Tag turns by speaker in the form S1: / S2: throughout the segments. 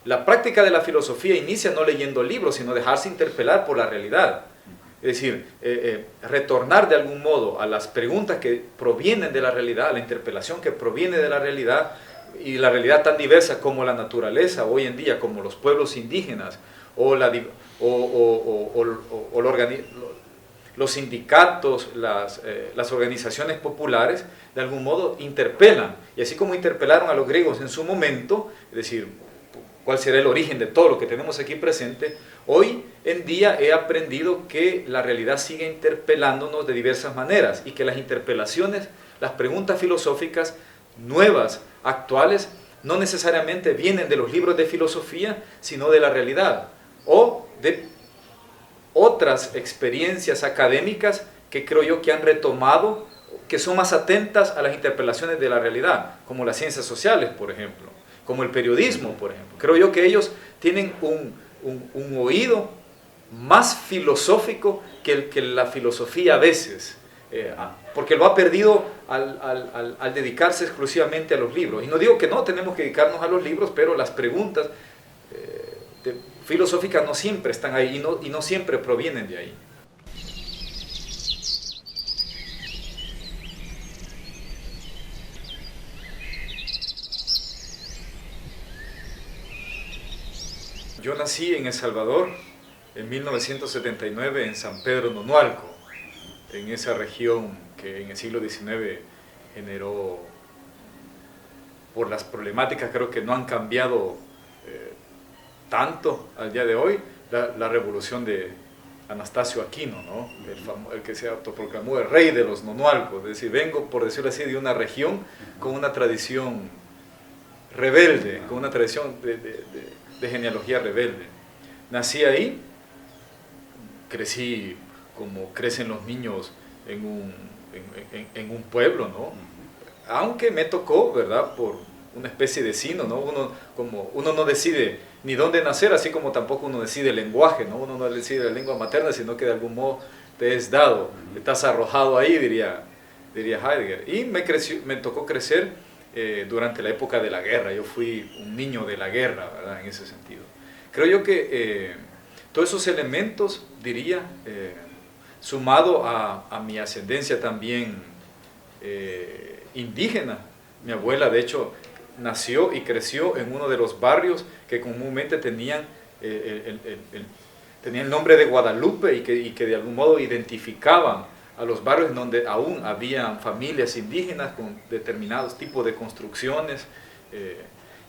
S1: la práctica de la filosofía inicia no leyendo libros, sino dejarse interpelar por la realidad. Es decir, retornar de algún modo a las preguntas que provienen de la realidad, a la interpelación que proviene de la realidad, y la realidad tan diversa como la naturaleza hoy en día, como los pueblos indígenas, o los sindicatos, las organizaciones populares, de algún modo interpelan. Y así como interpelaron a los griegos en su momento, es decir, cuál será el origen de todo lo que tenemos aquí presente, hoy en día he aprendido que la realidad sigue interpelándonos de diversas maneras y que las interpelaciones, las preguntas filosóficas nuevas, actuales, no necesariamente vienen de los libros de filosofía, sino de la realidad o de otras experiencias académicas que creo yo que han retomado, que son más atentas a las interpelaciones de la realidad, como las ciencias sociales, por ejemplo, como el periodismo, por ejemplo. Creo yo que ellos tienen un oído más filosófico que la filosofía a veces, porque lo ha perdido al dedicarse exclusivamente a los libros. Y no digo que no tenemos que dedicarnos a los libros, pero las preguntas filosóficas no siempre están ahí y no siempre provienen de ahí. Yo nací en El Salvador en 1979 en San Pedro Nonualco, en esa región que en el siglo XIX generó, por las problemáticas creo que no han cambiado tanto al día de hoy, la revolución de Anastasio Aquino, ¿no? El que se autoproclamó el rey de los nonualcos. Es decir, vengo, por decirlo así, de una región con una tradición rebelde, con una tradición de genealogía rebelde. Nací ahí, crecí como crecen los niños en un pueblo, ¿no? Aunque me tocó, ¿verdad?, por una especie de sino, ¿no? Uno no decide ni dónde nacer, así como tampoco uno decide el lenguaje, ¿no? Uno no decide la lengua materna, sino que de algún modo te es dado, estás arrojado ahí, diría Heidegger. Y me tocó crecer durante la época de la guerra. Yo fui un niño de la guerra, ¿verdad?, en ese sentido. Creo yo que todos esos elementos, diría, sumado a mi ascendencia también indígena. Mi abuela, de hecho, nació y creció en uno de los barrios que comúnmente tenían el nombre de Guadalupe y que de algún modo identificaban a los barrios en donde aún habían familias indígenas con determinados tipos de construcciones.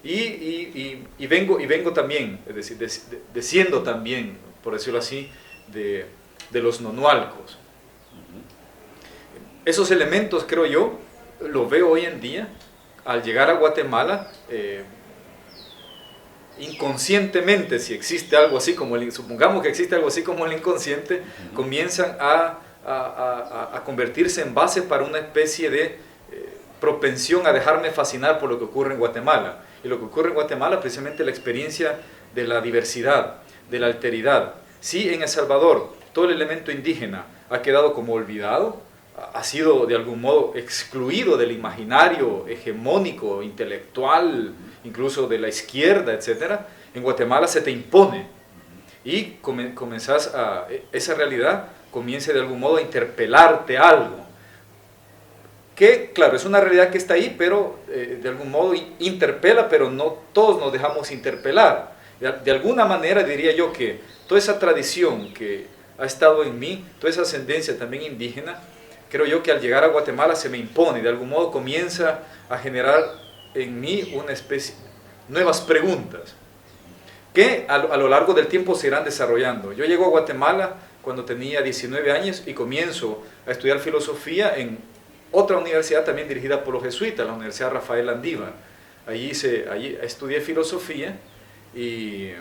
S1: Y vengo también, es decir, desciendo también, por decirlo así, de los nonualcos. Esos elementos, creo yo, lo veo hoy en día, al llegar a Guatemala, inconscientemente, si existe algo así como supongamos que existe algo así como el inconsciente, comienzan a convertirse en base para una especie de propensión a dejarme fascinar por lo que ocurre en Guatemala. Y lo que ocurre en Guatemala, precisamente la experiencia de la diversidad, de la alteridad. Sí, en El Salvador, todo el elemento indígena ha quedado como olvidado, ha sido de algún modo excluido del imaginario hegemónico, intelectual, incluso de la izquierda, etc. En Guatemala se te impone y comenzás esa realidad comienza de algún modo a interpelarte algo. Que, claro, es una realidad que está ahí, pero de algún modo interpela, pero no todos nos dejamos interpelar. De alguna manera diría yo que toda esa tradición que ha estado en mí, toda esa ascendencia también indígena, creo yo que al llegar a Guatemala se me impone, de algún modo comienza a generar en mí una especie, nuevas preguntas, que a lo largo del tiempo se irán desarrollando. Yo llego a Guatemala cuando tenía 19 años y comienzo a estudiar filosofía en otra universidad también dirigida por los jesuitas, la Universidad Rafael Andívar. Allí estudié filosofía y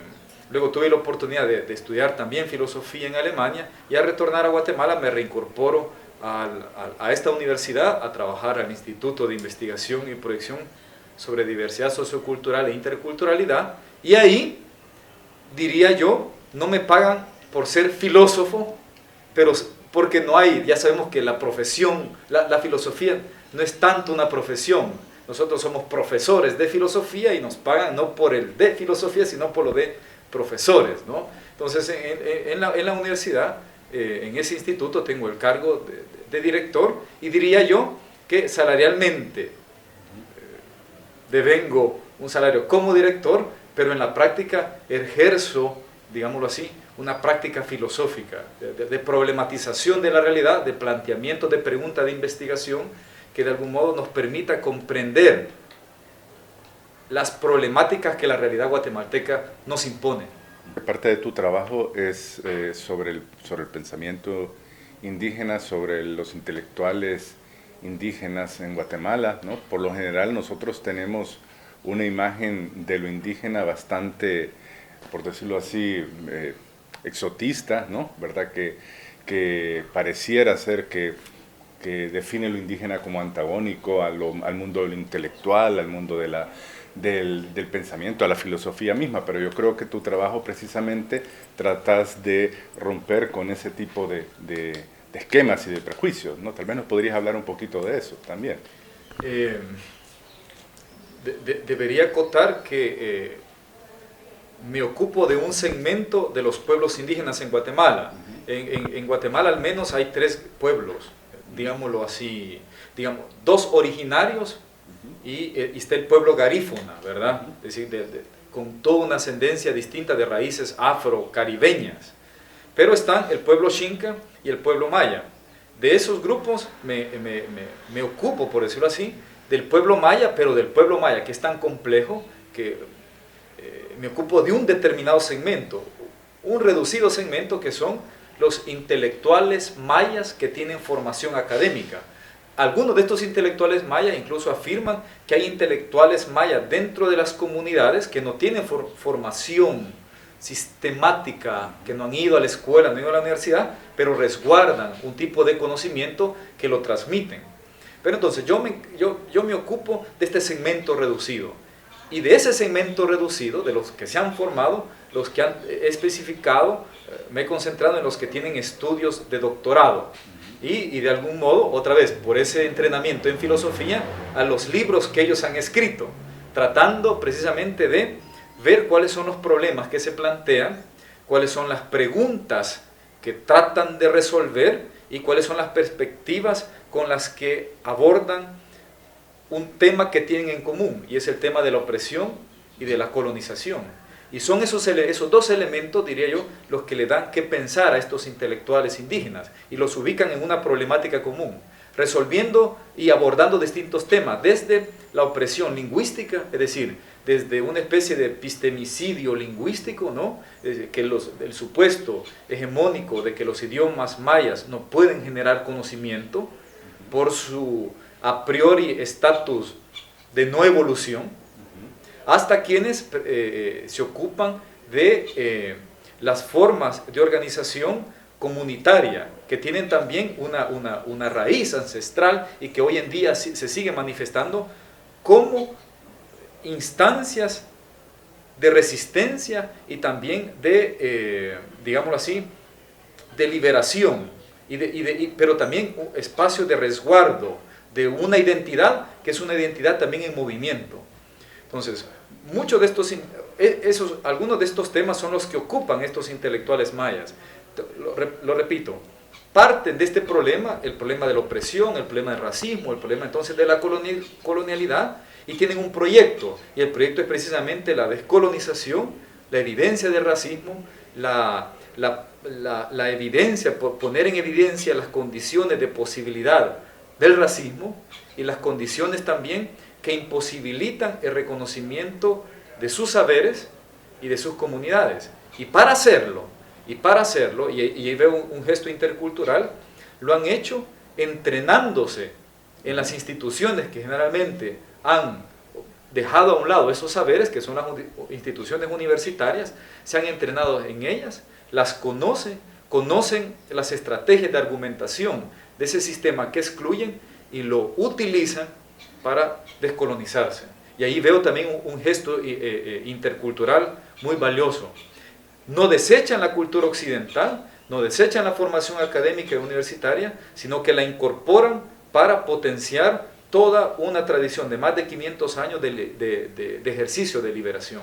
S1: luego tuve la oportunidad de estudiar también filosofía en Alemania, y al retornar a Guatemala me reincorporo a esta universidad a trabajar al Instituto de Investigación y Proyección sobre Diversidad Sociocultural e Interculturalidad, y ahí, diría yo, no me pagan por ser filósofo, pero porque no hay, ya sabemos que la profesión, la filosofía no es tanto una profesión, nosotros somos profesores de filosofía y nos pagan no por el de filosofía, sino por lo de profesores, ¿no? Entonces, en la universidad, en ese instituto, tengo el cargo de director, y diría yo que salarialmente devengo un salario como director, pero en la práctica ejerzo, digámoslo así, una práctica filosófica, de problematización de la realidad, de planteamiento de pregunta de investigación, que de algún modo nos permita comprender las problemáticas que la realidad guatemalteca nos impone.
S2: Parte de tu trabajo es sobre el pensamiento indígena, sobre los intelectuales indígenas en Guatemala, ¿no? Por lo general nosotros tenemos una imagen de lo indígena bastante, por decirlo así, exotista, ¿no? ¿Verdad? Que pareciera ser que define lo indígena como antagónico al mundo de lo intelectual, al mundo del pensamiento, a la filosofía misma, pero yo creo que tu trabajo precisamente tratas de romper con ese tipo de esquemas y de prejuicios, ¿no? Tal vez nos podrías hablar un poquito de eso también.
S1: Debería acotar que me ocupo de un segmento de los pueblos indígenas en Guatemala. En Guatemala al menos hay 3 pueblos, digámoslo así, digamos, 2 originarios y está el pueblo garífuna, ¿verdad? Es decir, con toda una ascendencia distinta de raíces afro-caribeñas. Pero están el pueblo xinca y el pueblo maya. De esos grupos me ocupo, por decirlo así, del pueblo maya, pero del pueblo maya, que es tan complejo que me ocupo de un determinado segmento, un reducido segmento que son los intelectuales mayas que tienen formación académica. Algunos de estos intelectuales mayas incluso afirman que hay intelectuales mayas dentro de las comunidades que no tienen formación sistemática, que no han ido a la escuela, no han ido a la universidad, pero resguardan un tipo de conocimiento que lo transmiten. Pero entonces yo me ocupo de este segmento reducido, y de ese segmento reducido, de los que se han formado, los que han especificado, me he concentrado en los que tienen estudios de doctorado, y de algún modo, otra vez, por ese entrenamiento en filosofía, a los libros que ellos han escrito, tratando precisamente de ver cuáles son los problemas que se plantean, cuáles son las preguntas que tratan de resolver y cuáles son las perspectivas con las que abordan un tema que tienen en común, y es el tema de la opresión y de la colonización. Y son esos 2 elementos, diría yo, los que le dan que pensar a estos intelectuales indígenas y los ubican en una problemática común, resolviendo y abordando distintos temas, desde la opresión lingüística, es decir, desde una especie de epistemicidio lingüístico, ¿no? Que el supuesto hegemónico de que los idiomas mayas no pueden generar conocimiento por su a priori estatus de no evolución, hasta quienes se ocupan de las formas de organización comunitaria, que tienen también una raíz ancestral y que hoy en día se sigue manifestando como instancias de resistencia y también de, digámoslo así, de liberación, pero también un espacio de resguardo de una identidad que es una identidad también en movimiento. Entonces, muchos de algunos de estos temas son los que ocupan estos intelectuales mayas. Lo repito, parten de este problema, el problema de la opresión, el problema del racismo, el problema entonces de la colonialidad, y tienen un proyecto, y el proyecto es precisamente la descolonización, la evidencia del racismo, la evidencia, poner en evidencia las condiciones de posibilidad del racismo y las condiciones también que imposibilitan el reconocimiento de sus saberes y de sus comunidades. Y para hacerlo, y ahí veo un gesto intercultural, lo han hecho entrenándose en las instituciones que generalmente han dejado a un lado esos saberes, que son las instituciones universitarias, se han entrenado en ellas, las conocen las estrategias de argumentación de ese sistema que excluyen y lo utilizan para descolonizarse. Y ahí veo también un gesto intercultural muy valioso. No desechan la cultura occidental, no desechan la formación académica y universitaria, sino que la incorporan para potenciar toda una tradición de más de 500 años de ejercicio de liberación.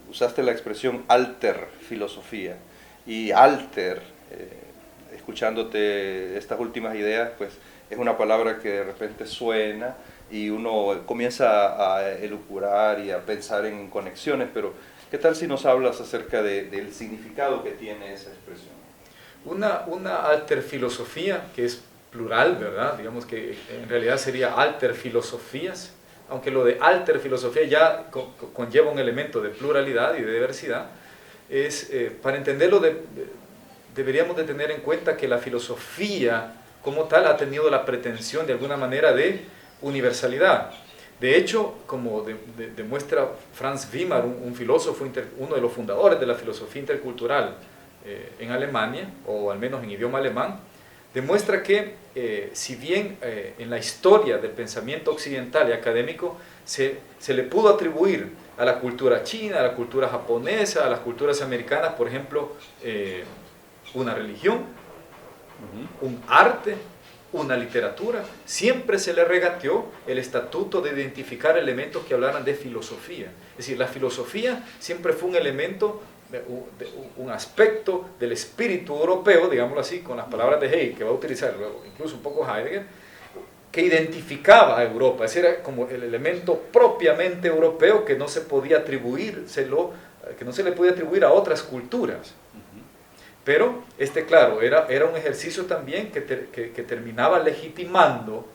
S3: Usaste la expresión alter filosofía, y alter, escuchándote estas últimas ideas, pues es una palabra que de repente suena y uno comienza a elucubrar y a pensar en conexiones, pero ¿qué tal si nos hablas acerca del significado que tiene esa expresión?
S1: Una alter filosofía, que es plural, ¿verdad? Digamos que en realidad sería alter filosofías, aunque lo de alter filosofía ya conlleva un elemento de pluralidad y de diversidad. Para entenderlo deberíamos de tener en cuenta que la filosofía como tal ha tenido la pretensión de alguna manera de universalidad. De hecho, como demuestra Franz Weimar, un filósofo, uno de los fundadores de la filosofía intercultural en Alemania, o al menos en idioma alemán, demuestra que si bien en la historia del pensamiento occidental y académico se le pudo atribuir a la cultura china, a la cultura japonesa, a las culturas americanas, por ejemplo, una religión, un arte, una literatura, siempre se le regateó el estatuto de identificar elementos que hablaran de filosofía. Es decir, la filosofía siempre fue un elemento, un aspecto del espíritu europeo, digámoslo así, con las palabras de Hegel, que va a utilizar luego incluso un poco Heidegger, que identificaba a Europa. Ese era como el elemento propiamente europeo que no se podía atribuírselo, que no se le podía atribuir a otras culturas. Pero, claro, era un ejercicio también que terminaba legitimando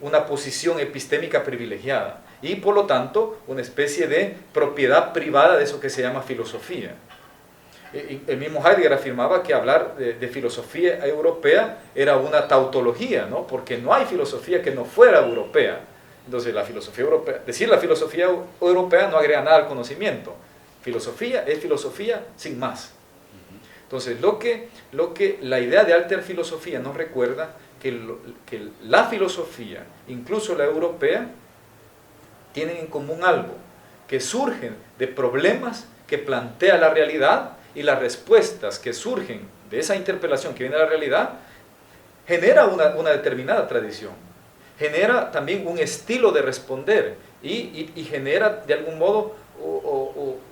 S1: una posición epistémica privilegiada y, por lo tanto, una especie de propiedad privada de eso que se llama filosofía. El mismo Heidegger afirmaba que hablar de filosofía europea era una tautología, ¿no? Porque no hay filosofía que no fuera europea. Entonces, decir la filosofía europea no agrega nada al conocimiento. Filosofía es filosofía sin más. Entonces, la idea de alter filosofía nos recuerda que la filosofía, incluso la europea, tienen en común algo, que surgen de problemas que plantea la realidad, y las respuestas que surgen de esa interpelación que viene de la realidad genera una determinada tradición, genera también un estilo de responder y genera de algún modo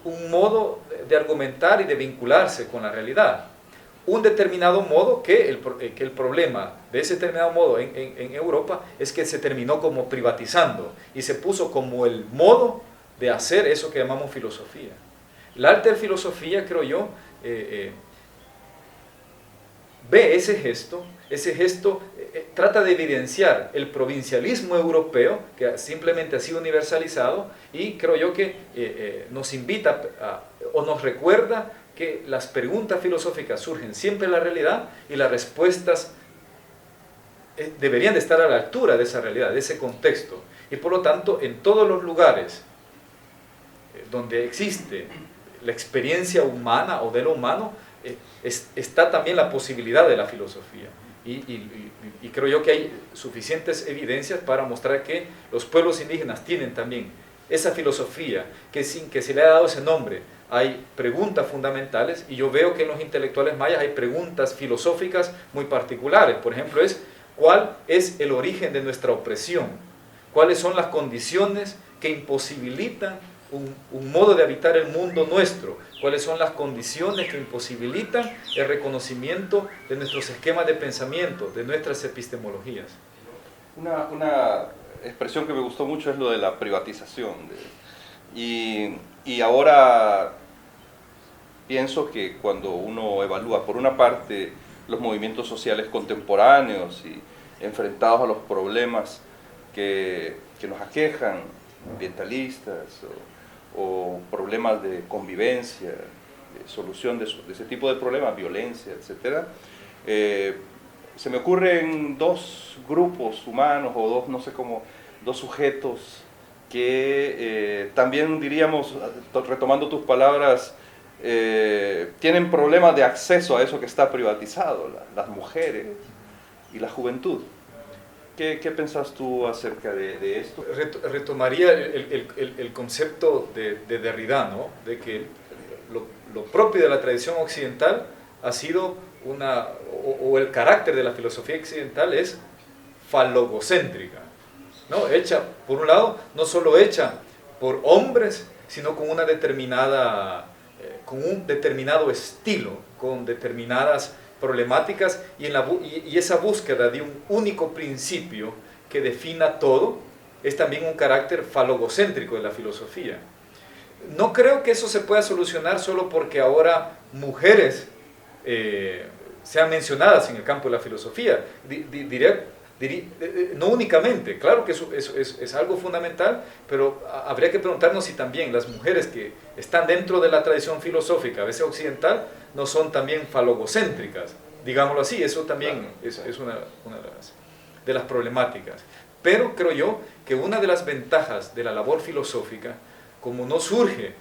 S1: un modo de argumentar y de vincularse con la realidad. Un determinado modo que el problema de ese determinado modo en Europa es que se terminó como privatizando y se puso como el modo de hacer eso que llamamos filosofía. La alter filosofía, creo yo, ve ese gesto trata de evidenciar el provincialismo europeo, que simplemente ha sido universalizado, y creo yo que nos invita o nos recuerda que las preguntas filosóficas surgen siempre en la realidad y las respuestas deberían de estar a la altura de esa realidad, de ese contexto. Y por lo tanto, en todos los lugares donde existe la experiencia humana o de lo humano, está también la posibilidad de la filosofía. Y creo yo que hay suficientes evidencias para mostrar que los pueblos indígenas tienen también esa filosofía, que sin que se le haya dado ese nombre, hay preguntas fundamentales, y yo veo que en los intelectuales mayas hay preguntas filosóficas muy particulares. Por ejemplo, ¿cuál es el origen de nuestra opresión? ¿Cuáles son las condiciones que imposibilitan un modo de habitar el mundo nuestro? ¿Cuáles son las condiciones que imposibilitan el reconocimiento de nuestros esquemas de pensamiento, de nuestras epistemologías?
S3: Una expresión que me gustó mucho es lo de la privatización. Y ahora pienso que cuando uno evalúa, por una parte, los movimientos sociales contemporáneos y enfrentados a los problemas que nos aquejan, ambientalistas o problemas de convivencia, de solución de ese tipo de problemas, violencia, etc. Se me ocurren dos grupos humanos o dos, no sé cómo, dos sujetos que también diríamos, retomando tus palabras, tienen problemas de acceso a eso que está privatizado, las mujeres y la juventud. ¿Qué pensás tú acerca de esto?
S1: Retomaría el concepto de Derrida, ¿no? De que lo propio de la tradición occidental ha sido o el carácter de la filosofía occidental es falogocéntrica. ¿no? Hecha, por un lado, no solo hecha por hombres, sino con una determinada, con un determinado estilo, con determinadas problemáticas y esa búsqueda de un único principio que defina todo es también un carácter falogocéntrico de la filosofía. No creo que eso se pueda solucionar solo porque ahora mujeres sean mencionadas en el campo de la filosofía. Diría, no únicamente, claro que eso es algo fundamental, pero habría que preguntarnos si también las mujeres que están dentro de la tradición filosófica, a veces occidental, no son también falogocéntricas, digámoslo así. Eso también es una de las problemáticas. Pero creo yo que una de las ventajas de la labor filosófica, como no surge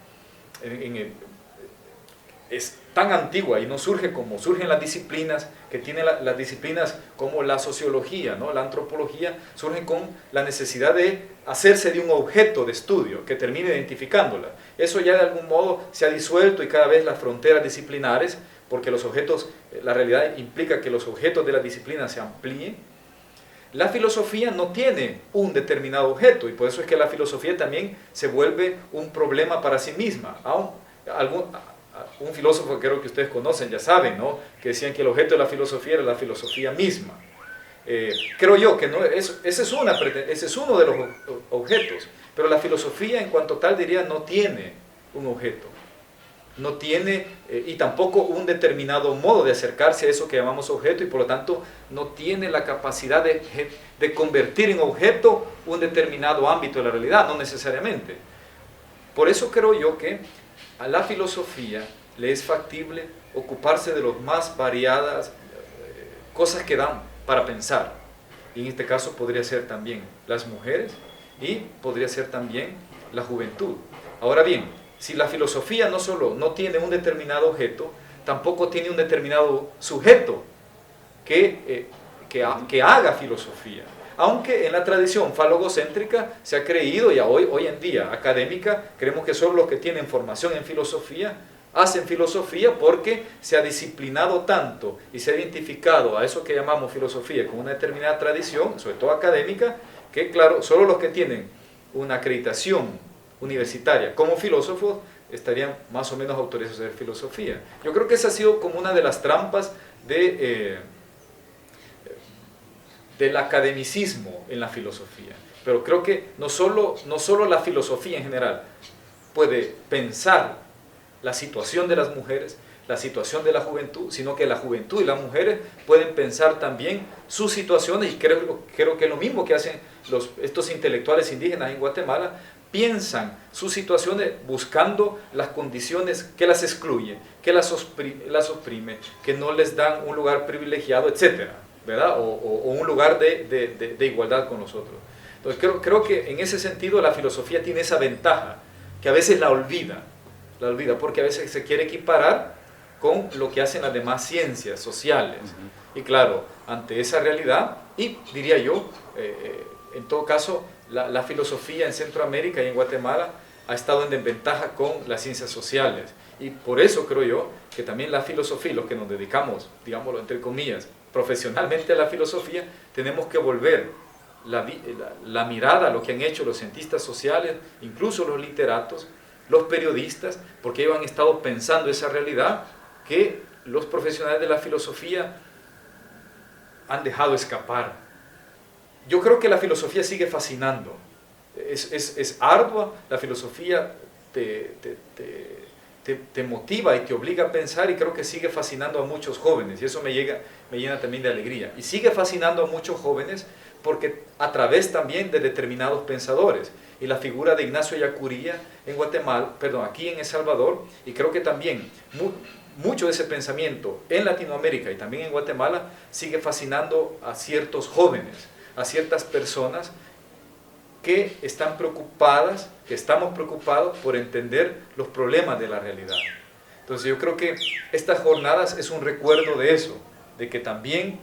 S1: es tan antigua y no surge como surgen las disciplinas que tienen las disciplinas como la sociología, ¿no? La antropología, surgen con la necesidad de hacerse de un objeto de estudio que termine identificándola. Eso ya de algún modo se ha disuelto y cada vez las fronteras disciplinares, porque los objetos, la realidad implica que los objetos de la disciplina se amplíen. La filosofía no tiene un determinado objeto y por eso es que la filosofía también se vuelve un problema para sí misma. Un filósofo que creo que ustedes conocen, ya saben, ¿no? Que decían que el objeto de la filosofía era la filosofía misma. Creo yo que no, ese es uno de los objetos, pero la filosofía en cuanto tal diría no tiene un objeto. No tiene, y tampoco un determinado modo de acercarse a eso que llamamos objeto, y por lo tanto no tiene la capacidad de convertir en objeto un determinado ámbito de la realidad, no necesariamente. Por eso creo yo que a la filosofía le es factible ocuparse de las más variadas cosas que dan para pensar, y en este caso podría ser también las mujeres y podría ser también la juventud. Ahora bien, si la filosofía no solo no tiene un determinado objeto, tampoco tiene un determinado sujeto que haga filosofía. Aunque en la tradición falogocéntrica se ha creído, y hoy en día académica, creemos que solo los que tienen formación en filosofía hacen filosofía porque se ha disciplinado tanto y se ha identificado a eso que llamamos filosofía con una determinada tradición, sobre todo académica, que claro, solo los que tienen una acreditación universitaria como filósofos estarían más o menos autorizados a hacer filosofía. Yo creo que esa ha sido como una de las trampas del academicismo en la filosofía. Pero creo que no solo la filosofía en general puede pensar la situación de las mujeres, la situación de la juventud, sino que la juventud y las mujeres pueden pensar también sus situaciones, y creo que es lo mismo que hacen estos intelectuales indígenas en Guatemala. Piensan sus situaciones buscando las condiciones que las excluyen, que las oprimen, que no les dan un lugar privilegiado, etcétera, ¿verdad? O un lugar de igualdad con los otros. Entonces creo que en ese sentido la filosofía tiene esa ventaja, que a veces la olvida, porque a veces se quiere equiparar con lo que hacen las demás ciencias sociales. Y claro, ante esa realidad, y diría yo, en todo caso, la filosofía en Centroamérica y en Guatemala ha estado en desventaja con las ciencias sociales. Y por eso creo yo que también la filosofía, los que nos dedicamos, digámoslo entre comillas, profesionalmente a la filosofía, tenemos que volver la mirada a lo que han hecho los cientistas sociales, incluso los literatos, los periodistas, porque ellos han estado pensando esa realidad que los profesionales de la filosofía han dejado escapar. Yo creo que la filosofía sigue fascinando, es ardua, la filosofía te motiva y te obliga a pensar, y creo que sigue fascinando a muchos jóvenes, y eso me llena también de alegría. Y sigue fascinando a muchos jóvenes porque a través también de determinados pensadores, y la figura de Ignacio Ellacuría en Guatemala, aquí en El Salvador, y creo que también mucho de ese pensamiento en Latinoamérica y también en Guatemala sigue fascinando a ciertos jóvenes, a ciertas personas que están preocupadas, que estamos preocupados por entender los problemas de la realidad. Entonces yo creo que estas jornadas es un recuerdo de eso, de que también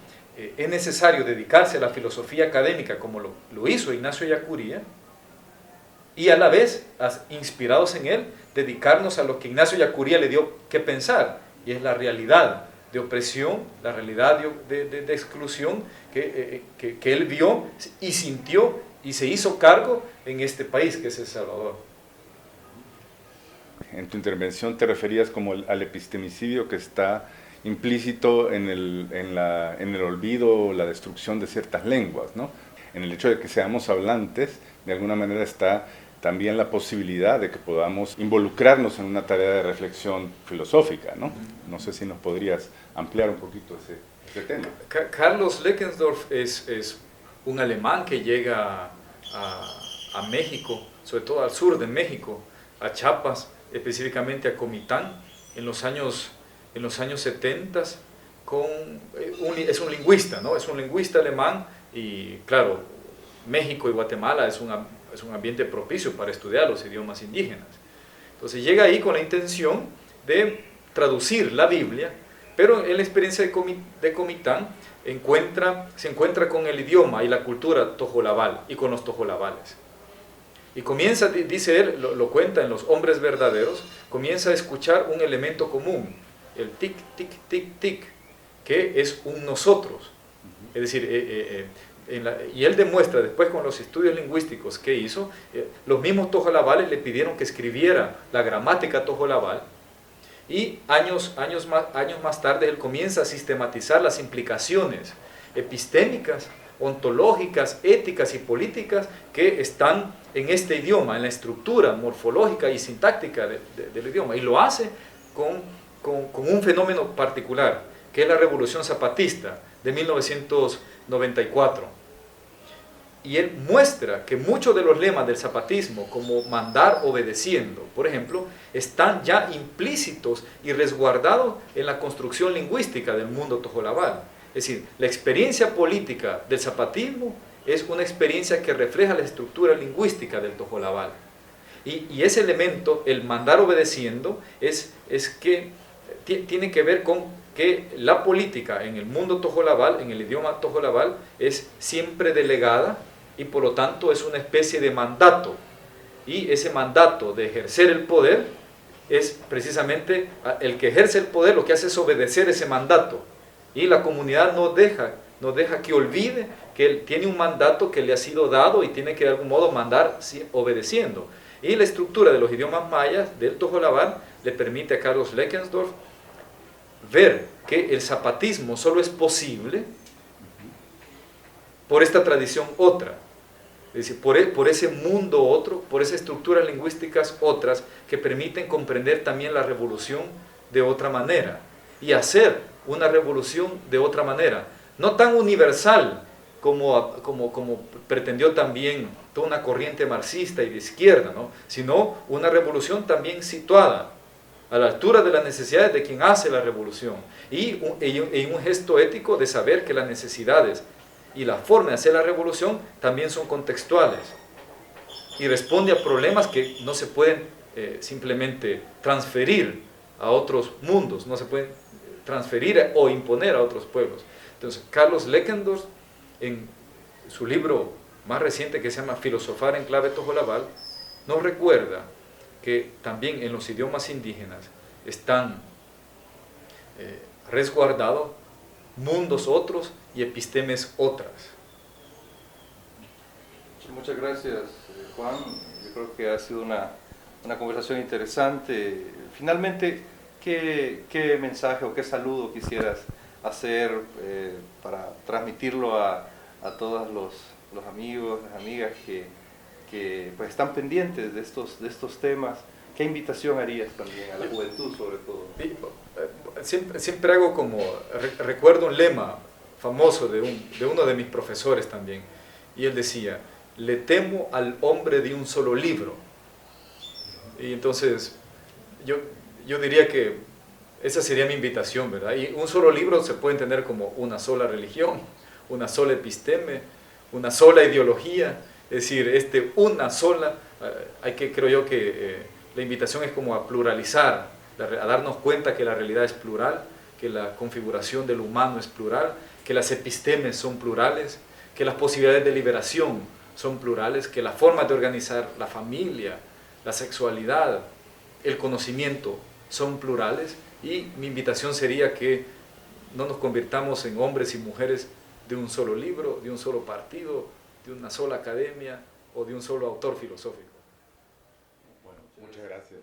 S1: es necesario dedicarse a la filosofía académica como lo hizo Ignacio Ellacuría, y a la vez, inspirados en él, dedicarnos a lo que Ignacio Ellacuría le dio que pensar, y es la realidad de opresión, la realidad de exclusión que él vio y sintió y se hizo cargo en este país que es El Salvador.
S2: En tu intervención te referías como al epistemicidio que está implícito en el olvido o la destrucción de ciertas lenguas, ¿no? En el hecho de que seamos hablantes, de alguna manera está también la posibilidad de que podamos involucrarnos en una tarea de reflexión filosófica, ¿no? No sé si nos podrías ampliar un poquito ese tema.
S1: Carlos Leckensdorf es un alemán que llega a México, sobre todo al sur de México, a Chiapas, específicamente a Comitán, en los años 70, es un lingüista, ¿no? Es un lingüista alemán y, claro, México y Guatemala es un ambiente propicio para estudiar los idiomas indígenas. Entonces llega ahí con la intención de traducir la Biblia, pero en la experiencia de Comitán se encuentra con el idioma y la cultura tojolabal y con los tojolabales. Y comienza, dice él, lo cuenta en Los Hombres Verdaderos, comienza a escuchar un elemento común, el tic, tic, tic, tic, que es un nosotros. Es decir, y él demuestra después con los estudios lingüísticos que hizo, los mismos tojolabales le pidieron que escribiera la gramática tojolabal, y años más tarde él comienza a sistematizar las implicaciones epistémicas, ontológicas, éticas y políticas que están en este idioma, en la estructura morfológica y sintáctica del idioma, y lo hace con un fenómeno particular, que es la Revolución Zapatista de 1994. Y él muestra que muchos de los lemas del zapatismo, como mandar obedeciendo, por ejemplo, están ya implícitos y resguardados en la construcción lingüística del mundo tojolabal. Es decir, la experiencia política del zapatismo es una experiencia que refleja la estructura lingüística del tojolabal. Y ese elemento, el mandar obedeciendo, es que tiene que ver con que la política en el mundo tojolabal, en el idioma tojolabal, es siempre delegada y por lo tanto es una especie de mandato. Y ese mandato de ejercer el poder es precisamente el que ejerce el poder, lo que hace es obedecer ese mandato. Y la comunidad no deja que olvide que él tiene un mandato que le ha sido dado y tiene que de algún modo mandar obedeciendo. Y la estructura de los idiomas mayas del tojolabal le permite a Carlos Leckensdorf ver que el zapatismo solo es posible por esta tradición otra, es decir, por ese mundo otro, por esas estructuras lingüísticas otras que permiten comprender también la revolución de otra manera y hacer una revolución de otra manera, no tan universal como pretendió también toda una corriente marxista y de izquierda, ¿no? Sino una revolución también situada a la altura de las necesidades de quien hace la revolución y un gesto ético de saber que las necesidades y la forma de hacer la revolución también son contextuales y responde a problemas que no se pueden simplemente transferir a otros mundos, no se pueden transferir o imponer a otros pueblos. Entonces, Carlos Leckensdorf, en su libro más reciente que se llama Filosofar en clave tojolabal, nos recuerda que también en los idiomas indígenas están resguardados mundos otros y epistemes otras.
S3: Muchas gracias, Juan. Yo creo que ha sido una conversación interesante. Finalmente, ¿qué mensaje o qué saludo quisieras hacer para transmitirlo a todos los amigos, las amigas que pues, están pendientes de estos temas? ¿Qué invitación harías también a la juventud sobre todo?
S1: Siempre hago recuerdo un lema famoso de uno de mis profesores también, y él decía: le temo al hombre de un solo libro. Y entonces yo diría que esa sería mi invitación, ¿verdad? Y un solo libro se puede entender como una sola religión, una sola episteme, una sola ideología, es decir, una sola, creo yo que la invitación es como a pluralizar, a darnos cuenta que la realidad es plural, que la configuración del humano es plural, que las epistemes son plurales, que las posibilidades de liberación son plurales, que las formas de organizar la familia, la sexualidad, el conocimiento son plurales, y mi invitación sería que no nos convirtamos en hombres y mujeres de un solo libro, de un solo partido, una sola academia o de un solo autor filosófico.
S2: Bueno, muchas gracias.